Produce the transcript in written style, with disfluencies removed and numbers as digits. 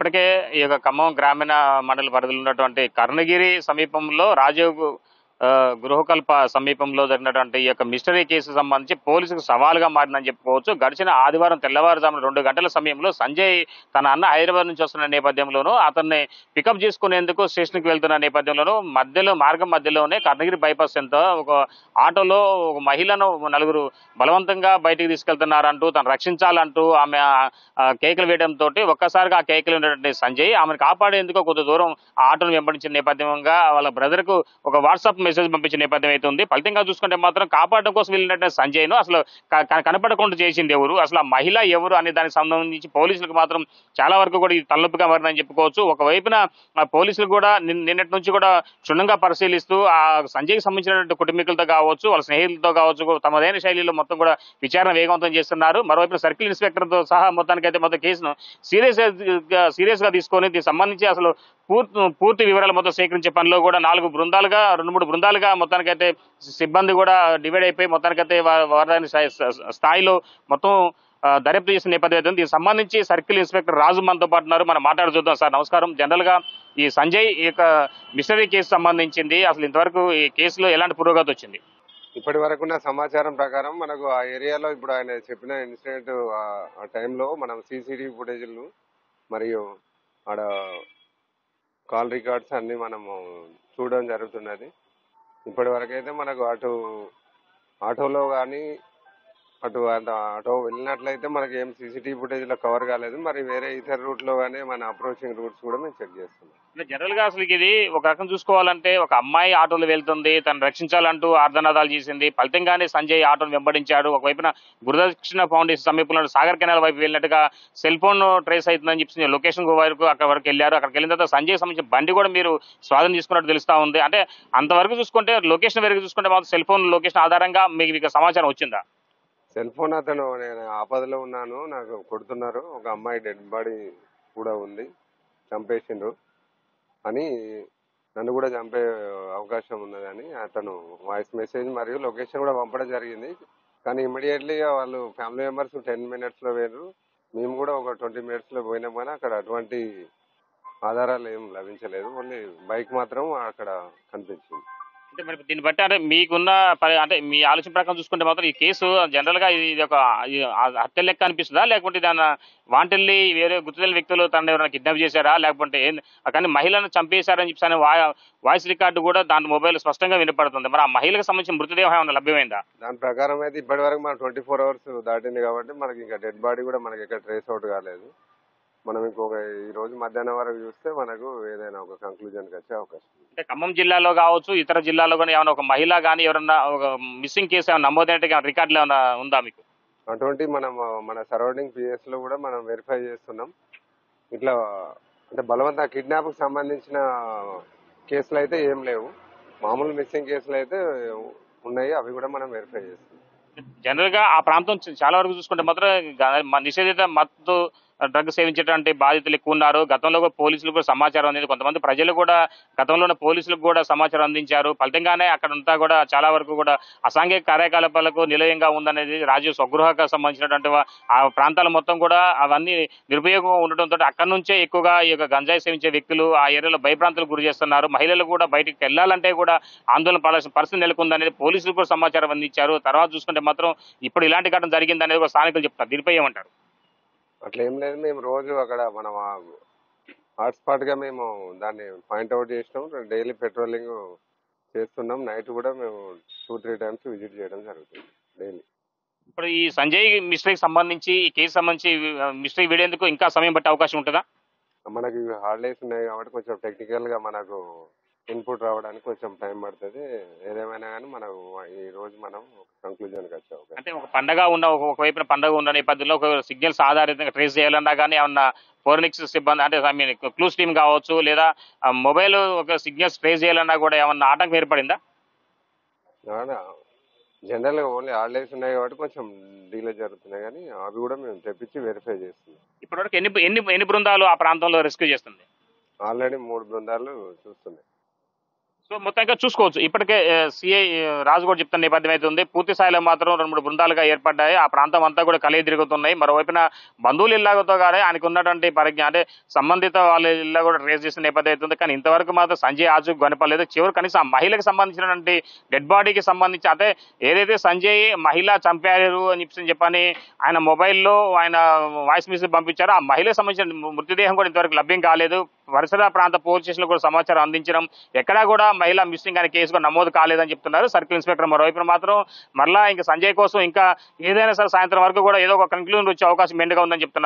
ఇప్పటికే ఈ యొక్క ఖమ్మం గ్రామీణ మండల పరిధిలో ఉన్నటువంటి కర్ణగిరి సమీపంలో రాజీవ్ గృహకల్ప సమీపంలో జరిగినటువంటి ఈ యొక్క మిస్టరీ కేసు సంబంధించి పోలీసులకు సవాలుగా మారిందని చెప్పుకోవచ్చు. గడిచిన ఆదివారం తెల్లవారుజామున 2 గంటల సమయంలో సంజయ్ తన అన్న హైదరాబాద్ నుంచి వస్తున్న నేపథ్యంలోనూ అతన్ని పికప్ చేసుకునేందుకు స్టేషన్కి వెళ్తున్న నేపథ్యంలోనూ మార్గం మధ్యలోనే కర్ణగిరి బైపాస్ ఎంత ఒక ఆటోలో ఒక మహిళను నలుగురు బలవంతంగా బయటికి తీసుకెళ్తున్నారంటూ తను రక్షించాలంటూ ఆమె కేకలు వేయడంతో ఒక్కసారిగా ఆ కేకలు ఉన్నటువంటి సంజయ్ ఆమెను కాపాడేందుకు కొంత దూరం ఆ ఆటోను వెంబడించిన నేపథ్యంగా వాళ్ళ బ్రదర్ కు ఒక వాట్సాప్ మెసేజ్ పంపించిన నేపథ్యం అయితే ఉంది. ఫలితంగా చూసుకుంటే మాత్రం కాపాడడం కోసం వెళ్ళినటువంటి సంజయ్ ను అసలు కనపడకుండా చేసింది ఎవరు, అసలు ఆ మహిళ ఎవరు అనే దానికి సంబంధించి పోలీసులకు మాత్రం చాలా వరకు కూడా ఇది తలనొప్పిగా మారిందని చెప్పుకోవచ్చు. ఒకవైపున పోలీసులు కూడా నిన్నటి నుంచి కూడా క్షుణ్ణంగా పరిశీలిస్తూ ఆ సంజయ్కి సంబంధించినటువంటి కుటుంబీకులతో కావచ్చు, వాళ్ళ స్నేహితులతో కావచ్చు, తమదైన శైలిలో మొత్తం కూడా విచారణ వేగవంతం చేస్తున్నారు. మరోవైపు సర్కిల్ ఇన్స్పెక్టర్ తో సహా మొత్తానికైతే మొత్తం కేసును సీరియస్ గా తీసుకొని దీనికి సంబంధించి అసలు పూర్తి వివరాలు మొత్తం సేకరించే పనిలో కూడా 2 3 బృందాలుగా మొత్తానికైతే సిబ్బంది కూడా డివైడ్ అయిపోయి మొత్తానికైతే వారి స్థాయిలో మొత్తం దర్యాప్తు చేసిన నేపథ్యం అయితే దీనికి సంబంధించి సర్కిల్ ఇన్స్పెక్టర్ రాజు మనతో పాటు ఉన్నారు. మనం మాట్లాడి చూద్దాం. సార్ నమస్కారం. జనరల్ గా ఈ సంజయ్ ఈ యొక్క మిస్టరీ కేసు సంబంధించింది అసలు ఇంతవరకు ఈ కేసులో ఎలాంటి పురోగతి వచ్చింది? ఇప్పటి వరకున్న సమాచారం ప్రకారం మనకు ఆ ఏరియాలో ఇప్పుడు ఆయన చెప్పిన ఇన్సిడెంట్ ఆ టైంలో మనం సీసీటీవీ ఫుటేజీలు మరియు ఆడ కాల్ రికార్డ్స్ అన్ని మనము చూడడం జరుగుతున్నది. ఇప్పటి వరకైతే మనకు ఆటోలో కానీ ఆటో వెళ్ళినట్లయితే మనకి ఏం సీసీటీవీ ఫుటేజ్ లో కవర్ కాలేదు. మరి వేరే ఇతర రూట్ లో గానీ మన అప్రోచింగ్ రూట్స్ కూడా మేము చెక్ చేస్తున్నాం. జనరల్ గా అసలు ఇది ఒక రకం చూసుకోవాలంటే ఒక అమ్మాయి ఆటోలో వెళ్తుంది, తను రక్షించాలంటూ ఆర్ధనాదాలు చేసింది. ఫలితంగానే సంజయ్ ఆటోను వెంబడించాడు. ఒకవైపున గురుదక్షిణ ఫౌండేషన్ సమీపంలో సాగర్ కెనాల్ వైపు వెళ్ళినట్టుగా సెల్ ఫోన్ ట్రేస్ అవుతుందని చెప్పి లొకేషన్ వరకు అక్కడ వరకు వెళ్ళారు. అక్కడికి వెళ్ళిన తర్వాత సంజయ్ సంబంధించిన బండి కూడా మీరు స్వాధీనం చేసుకున్నట్టు తెలుస్తా ఉంది. అంటే అంతవరకు చూసుకుంటే లొకేషన్ వరకు చూసుకుంటే మాత్రం సెల్ ఫోన్ లొకేషన్ ఆధారంగా మీకు సమాచారం వచ్చిందా? సెల్ ఫోన్ నేను ఆపదలో ఉన్నాను, నాకు కొడుతున్నారు, ఒక అమ్మాయి డెడ్ బాడీ కూడా ఉంది, చంపేసిండ్రు అని, నన్ను కూడా చంపే అవకాశం ఉన్నదని అతను వాయిస్ మెసేజ్ మరియు లొకేషన్ కూడా పంపడం జరిగింది. కానీ ఇమీడియట్లీ వాళ్ళు ఫ్యామిలీ మెంబర్స్ 10 minutes లో వేరు, మేము కూడా ఒక 20 minutes లో పోయినాం. కానీ అక్కడ అటువంటి ఆధారాలు ఏం లభించలేదు. ఓన్లీ బైక్ మాత్రం అక్కడ కనిపించింది. అంటే మరి దీన్ని బట్టి అంటే మీకున్న అంటే మీ ఆలోచన ప్రకారం చూసుకుంటే మాత్రం ఈ కేసు జనరల్ గా ఇది ఒక హత్య లెక్క అనిపిస్తుందా, లేకుంటే దాని వాంటెల్లి వేరే గుర్తులేని వ్యక్తులు తనని ఎవరైనా కిడ్నాప్ చేశారా, లేకుంటే కానీ మహిళను చంపేశారని చెప్పి వాయిస్ రికార్డు కూడా దాని మొబైల్ స్పష్టంగా వినపడుతుంది. మరి ఆ మహిళకు సంబంధించిన మృతదేహం ఏమైనా లభ్యమైందా? దాని ప్రకారం అయితే ఇప్పటి వరకు మనకు 24 hours దాటింది కాబట్టి మనకి ఇంకా డెడ్ బాడీ కూడా మనకి ఎక్కడ ట్రేస్ అవుట్ కాలేదు. మనం ఇంకొక ఈ రోజు మధ్యాహ్నం వరకు చూస్తే మనకు ఏదైనా ఒక కంక్లూజన్కి వచ్చే అవకాశం. అంటే ఖమ్మం జిల్లాలో కావచ్చు, ఇతర జిల్లాలో కానీ ఏమైనా ఒక మహిళ కానీ ఎవరన్నా ఒక మిస్సింగ్ కేసు ఏమైనా నమోదైనట్టు రికార్డులు ఏమైనా ఉందా మీకు? అటువంటి మన సరౌండింగ్ పిఎస్ లో కూడా మనం వెరిఫై చేస్తున్నాం. ఇట్లా అంటే బలవంత కిడ్నాప్ కు సంబంధించిన కేసులు అయితే ఏం లేవు. మామూలు మిస్సింగ్ కేసులు అయితే ఉన్నాయి, అవి కూడా మనం వెరిఫై చేస్తున్నాం. జనరల్ గా ఆ ప్రాంతం చాలా వరకు చూసుకుంటే మాత్రం నిషేధిత మత్తు డ్రగ్ సేవించేటువంటి బాధితులు ఎక్కువ ఉన్నారు. గతంలో పోలీసులు కూడా సమాచారం అందింది. కొంతమంది ప్రజలు కూడా గతంలోనే పోలీసులకు కూడా సమాచారం అందించారు. ఫలితంగానే అక్కడంతా కూడా చాలా వరకు కూడా అసాంఘిక కార్యకలాపాలకు నిలయంగా ఉందనేది రాజీవ్ స్వగృహకు సంబంధించినటువంటి ఆ ప్రాంతాల మొత్తం కూడా అవన్నీ నిరుపయోగంగా ఉండటంతో అక్కడి నుంచే ఎక్కువగా ఈ యొక్క గంజాయి సేవించే వ్యక్తులు ఆ ఏరియాలో భయభ్రాంతులకు గురి చేస్తున్నారు. మహిళలు కూడా బయటికి వెళ్లాలంటే కూడా ఆందోళన పడాల్సిన పరిస్థితి నెలకొందనేది పోలీసులు కూడా సమాచారం అందించారు. తర్వాత చూసుకుంటే మాత్రం ఇప్పుడు ఇలాంటి ఘటన జరిగిందనేది కూడా స్థానికులు చెప్తారు. దీనిపై ఏమంటారు? అట్లా ఏం లేదు, మేము రోజు అక్కడ మనం హాట్స్పాట్ గా మేము దాన్ని పాయింట్అవుట్ చేసినాం. డైలీ పెట్రోలింగ్ చేస్తున్నాం. నైట్ కూడా మేము 2-3 times విజిట్ చేయడం జరుగుతుంది డైలీ. ఇప్పుడు ఈ సంజయ్ మిస్టరీకి సంబంధించి ఈ కేసు సంబంధించి మిస్టరీ వీడేందుకు ఇంకా సమయం పట్టే అవకాశం ఉంటుందా? మనకి హాలిడేస్ ఉన్నాయి కాబట్టి కొంచెం టెక్నికల్ గా మనకు ఇన్పుట్ రావడానికి కొంచెం టైం పడుతుంది. ఏదేమైనా కానీ మనకు ఈ రోజు మనం కంక్లూజన్కి వచ్చాం. అంటే ఒక పండగ ఒకవైపున పండగ ఉన్న నేపథ్యంలో ఒక సిగ్నల్స్ ఆధారితంగా ట్రేస్ చేయాలన్నా కానీ ఏమన్నా ఫోరెనిక్స్ సిబ్బంది అంటే ఐ మీన్ క్లూస్ టీమ్ కావచ్చు, లేదా మొబైల్ ఒక సిగ్నల్స్ ట్రేస్ చేయాలన్నా కూడా ఏమన్నా ఆటంకం ఏర్పడిందా? జనరల్ గా ఓన్లీ హాలిడేస్ ఉన్నాయి కాబట్టి కొంచెం డీలే జరుగుతున్నాయి, కానీ అవి కూడా మేము తెప్పించి వెరిఫై చేస్తున్నాం. ఇప్పటివరకు ఎన్ని బృందాలు ఆ ప్రాంతంలో రెస్క్యూ చేస్తుంది? ఆల్రెడీ 3 బృందాలు చూస్తున్నాయి. సో మొత్తంగా చూసుకోవచ్చు ఇప్పటికే సిఐ రాజు కూడా చెప్తున్న నేపథ్యం అయితే ఉంది. పూర్తి స్థాయిలో మాత్రం 2, 3 బృందాలుగా ఏర్పడ్డాయి. ఆ ప్రాంతం అంతా కూడా కలిగి తిరుగుతున్నాయి. మరోవైపున బంధువుల ఇళ్లతో గానే ఆయనకు ఉన్నటువంటి పరిజ్ఞానం అంటే సంబంధిత వాళ్ళ ఇళ్ళ కూడా ట్రేస్ చేసిన నేపథ్యం అయితే ఉంది. కానీ ఇంతవరకు మాత్రం సంజయ్ ఆచూకు కనపడలేదు. చివరి కనీసం ఆ మహిళకు సంబంధించినటువంటి డెడ్ బాడీకి సంబంధించి అంటే ఏదైతే సంజయ్ మహిళ చంపారు అని చెప్పని ఆయన మొబైల్లో ఆయన వాయిస్ మెసేజ్ పంపించారో ఆ మహిళకు సంబంధించిన మృతదేహం కూడా ఇంతవరకు లభ్యం కాలేదు. పరిసర ప్రాంత పోలీస్ స్టేషన్లో కూడా సమాచారం అందించడం ఎక్కడా కూడా మహిళ మిస్సింగ్ అనే కేసు కూడా నమోదు కాలేదని చెప్తున్నారు సర్కిల్ ఇన్స్పెక్టర్. మరోవైపు మాత్రం మరలా ఇంకా సంజయ్ కోసం ఇంకా ఏదైనా సరే సాయంత్రం వరకు కూడా ఏదో ఒక కంక్లూజన్ వచ్చే అవకాశం మెండుగా ఉందని చెప్తున్నారు.